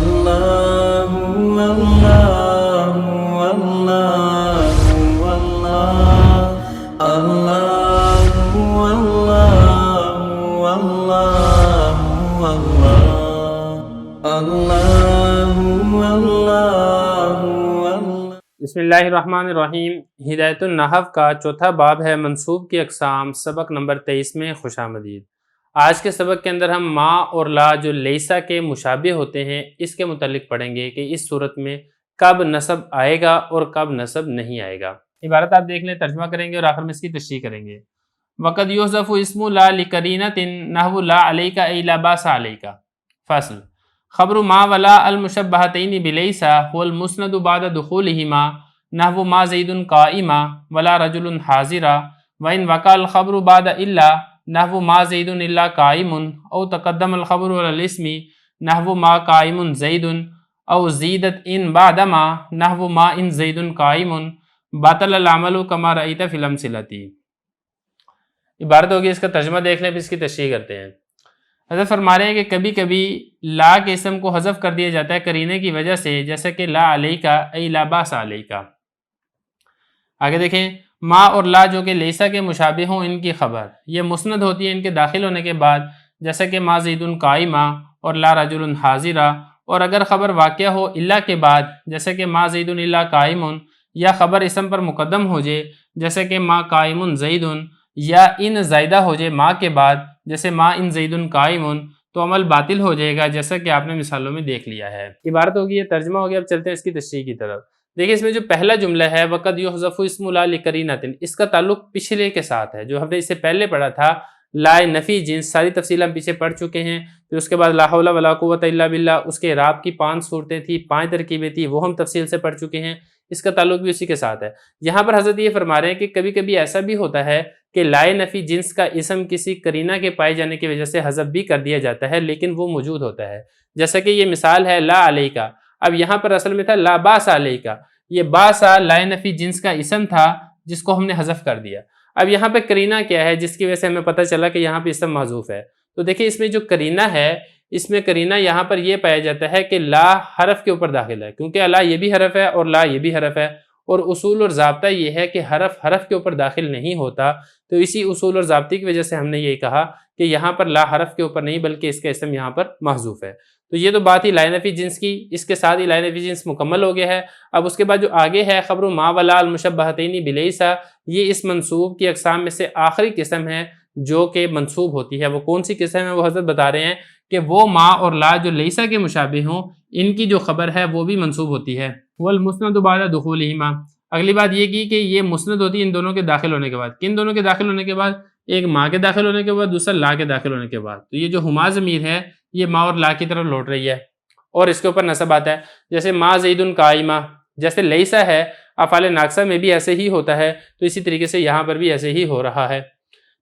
اللہ اللہ اللہ اللہ اللہ بسم اللہ الرحمن الرحیم۔ ہدایت النحو کا چوتھا باب ہے منصوب کی اقسام، سبق نمبر 23 میں خوش آمدید۔ آج کے سبق کے اندر ہم ما اور لا جو لیسا کے مشابہ ہوتے ہیں اس کے متعلق پڑھیں گے کہ اس صورت میں کب نصب آئے گا اور کب نصب نہیں آئے گا۔ عبارت آپ دیکھ لیں، ترجمہ کریں گے اور آخر میں اس کی تشریح کریں گے۔ وَقَدْ يُحْذَفُ اسْمُ لَا لِقَرِينَةٍ نَحْوُ لَا عَلَيْكَ أَيْ لَا بَأْسَ عَلَيْكَ۔ فصل خبر ما ولا المشبہتین بلیسا هو المسند بعد دخولہما نحو ما زید قائما ولا رجل حاضرا وإن وقع الخبر بعد إلا نحو ما زید إلا قائم او تقدم الخبر على الاسم نحو ما قائم زید او زیدت ان بعد ما نحو ما ان زید قائم باطل العمل كما رأيت في الأمثلة۔ عبارت ہوگی، اس کا ترجمہ دیکھ لیں پھر اس کی تشریح کرتے ہیں۔ حضرت فرما رہے ہیں کہ کبھی کبھی لا کے اسم کو حذف کر دیا جاتا ہے قرینے کی وجہ سے، جیسے کہ لا علیکا ای لا باس علیکا۔ آگے دیکھیں، ما اور لا جو کہ لیسا کے مشابہ ہوں ان کی خبر یہ مسند ہوتی ہے ان کے داخل ہونے کے بعد، جیسے کہ ما زید قائما اور لا رجل حاضرا، اور اگر خبر واقع ہو الا کے بعد جیسے کہ ما زید الا قائم، یا خبر اسم پر مقدم ہو جائے جیسے کہ ما قائم زید، یا ان زائدہ ہو جائے ما کے بعد جیسے ما ان زید قائم، تو عمل باطل ہو جائے گا، جیسا کہ آپ نے مثالوں میں دیکھ لیا ہے۔ عبارت ہوگی، یہ ترجمہ ہو گیا۔ اب چلتے ہیں اس کی تشریح کی طرف۔ دیکھیں اس میں جو پہلا جملہ ہے وَقَدْ يُحْذَفُ اسْمُ لَا لِقَرِينَةٍ، اس کا تعلق پچھلے کے ساتھ ہے جو ہم نے اس سے پہلے پڑھا تھا، لا نفی جنس، ساری تفصیل ہم پیچھے پڑھ چکے ہیں۔ پھر اس کے بعد لا حول ولا قوۃ الا باللہ، اس کے اعراب کی 5 صورتیں تھیں، 5 ترکیبیں تھیں، وہ ہم تفصیل سے پڑھ چکے ہیں۔ اس کا تعلق بھی اسی کے ساتھ ہے۔ یہاں پر حضرت یہ فرما رہے ہیں کہ کبھی کبھی ایسا بھی ہوتا ہے کہ لا نفی جنس کا اسم کسی قرینہ کے پائے جانے کی وجہ سے حذف بھی کر دیا جاتا ہے، لیکن وہ موجود ہوتا ہے، جیسا کہ یہ مثال ہے لا علیکا۔ اب یہاں پر اصل میں تھا لا باس علیکا، یہ باسا لا نفی جنس کا اسم تھا جس کو ہم نے حذف کر دیا۔ اب یہاں پہ قرینہ کیا ہے جس کی وجہ سے ہمیں پتہ چلا کہ یہاں پہ اسم محذوف ہے؟ تو دیکھیں اس میں جو قرینہ ہے، اس میں قرینہ یہاں پر یہ پایا جاتا ہے کہ لا حرف کے اوپر داخل ہے، کیونکہ لا یہ بھی حرف ہے اور لا یہ بھی حرف ہے، اور اصول اور ضابطہ یہ ہے کہ حرف حرف کے اوپر داخل نہیں ہوتا، تو اسی اصول اور ضابطے کی وجہ سے ہم نے یہ کہا کہ یہاں پر لا حرف کے اوپر نہیں بلکہ اس کا اسم یہاں پر محذوف ہے۔ تو یہ تو بات ہی لا نفی جنس کی، اس کے ساتھ ہی لا نفی جنس مکمل ہو گیا ہے۔ اب اس کے بعد جو آگے ہے خبر ما ولا المشبہتین بلیسا، یہ اس منصوب کی اقسام میں سے آخری قسم ہے جو کہ منصوب ہوتی ہے۔ وہ کون سی قسم ہے؟ وہ حضرت بتا رہے ہیں کہ وہ ما اور لا جو لیسا کے مشابہ ہوں ان کی جو خبر ہے وہ بھی منصوب ہوتی ہے۔ والمسند بعد دخولہما، اگلی بات یہ کی کہ یہ مسند ہوتی ہے ان دونوں کے داخل ہونے کے بعد۔ کن دونوں کے داخل ہونے کے بعد؟ ایک ما کے داخل ہونے کے بعد، دوسرا لا کے داخل ہونے کے بعد۔ تو یہ جو ہما ضمیر ہے یہ ما اور لا کی طرف لوٹ رہی ہے اور اس کے اوپر نصب آتا ہے، جیسے ما زید قائمہ، جیسے لیسا ہے افعال ناقصہ میں بھی ایسے ہی ہوتا ہے، تو اسی طریقے سے یہاں پر بھی ایسے ہی ہو رہا ہے۔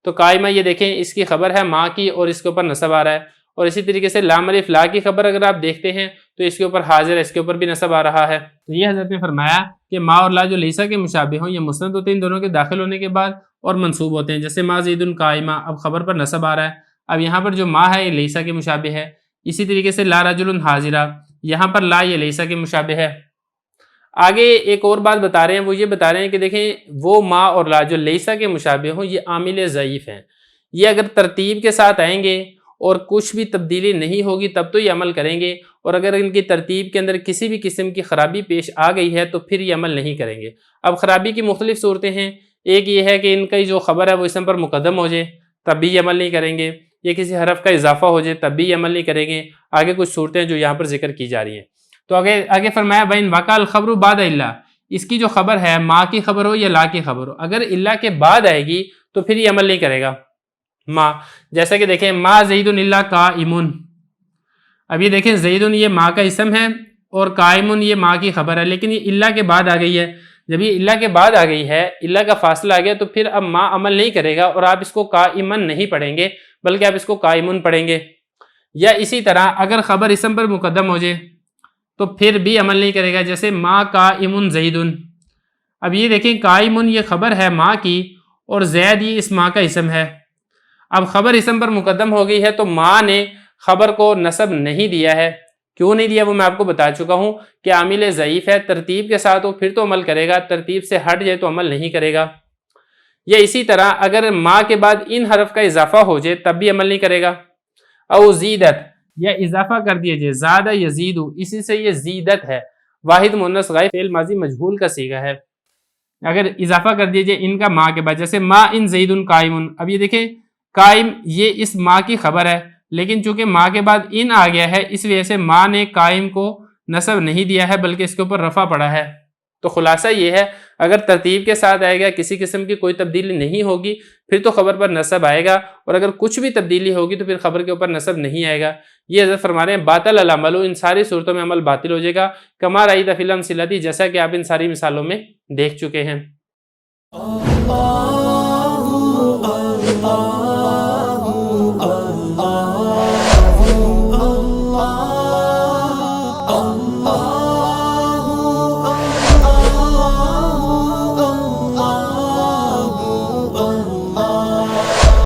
تو قائمہ یہ دیکھیں اس کی خبر ہے ما کی اور اس کے اوپر نصب آ رہا ہے، اور اسی طریقے سے لام الف لا کی خبر اگر آپ دیکھتے ہیں تو اس کے اوپر حاضر ہے، اس کے اوپر بھی نصب آ رہا ہے۔ تو یہ حضرت نے فرمایا کہ ما اور لا جو لیسا کے مشابہ ہوں یہ مسند ہوتے ہیں ان دونوں کے داخل ہونے کے بعد اور منصوب ہوتے ہیں، جیسے ما زید قائمہ، اب خبر پر نصب آ رہا ہے۔ اب یہاں پر جو ما ہے یہ لیسا کے مشابہ ہے، اسی طریقے سے لا رجل حاضرہ، یہاں پر لا یہ لیسا کے مشابہ ہے۔ آگے ایک اور بات بتا رہے ہیں، وہ یہ بتا رہے ہیں کہ دیکھیں وہ ما اور لا جو لیسا کے مشابہ ہوں یہ عامل ضعیف ہیں، یہ اگر ترتیب کے ساتھ آئیں گے اور کچھ بھی تبدیلی نہیں ہوگی تب تو یہ عمل کریں گے، اور اگر ان کی ترتیب کے اندر کسی بھی قسم کی خرابی پیش آ گئی ہے تو پھر یہ عمل نہیں کریں گے۔ اب خرابی کی مختلف صورتیں ہیں، ایک یہ ہے کہ ان کی جو خبر ہے وہ اسم پر مقدم ہو جائے تب بھی یہ عمل نہیں کریں گے، یا کسی حرف کا اضافہ ہو جائے تب بھی یہ عمل نہیں کریں گے۔ آگے کچھ صورتیں جو یہاں پر ذکر کی جا رہی ہیں، تو آگے فرمایا وَإِن وَقَعَ الْخَبْرُ بَعْدَ إِلَّا، اس کی جو خبر ہے ما کی خبر ہو یا لا کی خبر ہو، اگر الا کے بعد آئے گی تو پھر یہ عمل نہیں کرے گا ما، جیسا کہ دیکھیں ما زید الا قائم۔ اب یہ دیکھیں زید یہ ما کا اسم ہے اور قائم یہ ما کی خبر ہے، لیکن یہ الا کے بعد آ گئی ہے۔ جب یہ الا کے بعد آ گئی ہے، الا کا فاصلہ آ گیا، تو پھر اب ما عمل نہیں کرے گا اور آپ اس کو قائمن نہیں پڑھیں گے بلکہ آپ اس کو قائمن پڑھیں گے۔ یا اسی طرح اگر خبر اسم پر مقدم ہو جائے تو پھر بھی عمل نہیں کرے گا، جیسے ما قائم زید۔ اب یہ دیکھیں قائم یہ خبر ہے ما کی اور زید یہ اس ما کا اسم ہے۔ اب خبر اسم پر مقدم ہو گئی ہے تو ما نے خبر کو نصب نہیں دیا ہے، کیوں نہیں دیا وہ میں آپ کو بتا چکا ہوں کہ عامل ضعیف ہے، ترتیب کے ساتھ ہو پھر تو عمل کرے گا، ترتیب سے ہٹ جائے تو عمل نہیں کرے گا۔ یا اسی طرح اگر ما کے بعد ان حرف کا اضافہ ہو جائے تب بھی عمل نہیں کرے گا۔ او زیدت، یا اضافہ کر دیا جائے، زادہ یزیدو، اسی سے یہ زیدت ہے، واحد مؤنث غائب فعل ماضی مجہول کا صیغہ ہے۔ اگر اضافہ کر دیا جائے ان کا ما کے بعد، جیسے ما ان زید قائم، اب یہ دیکھیں قائم یہ اس ما کی خبر ہے، لیکن چونکہ ما کے بعد ان آ گیا ہے اس وجہ سے ما نے قائم کو نصب نہیں دیا ہے بلکہ اس کے اوپر رفع پڑا ہے۔ تو خلاصہ یہ ہے اگر ترتیب کے ساتھ آئے گا، کسی قسم کی کوئی تبدیلی نہیں ہوگی پھر تو خبر پر نصب آئے گا، اور اگر کچھ بھی تبدیلی ہوگی تو پھر خبر کے اوپر نصب نہیں آئے گا۔ یہ حضرت فرما رہے ہیں باطل العمل، ان ساری صورتوں میں عمل باطل ہو جائے گا، کما رأیت فی الامثلۃ، جیسا کہ آپ ان ساری مثالوں میں دیکھ چکے ہیں۔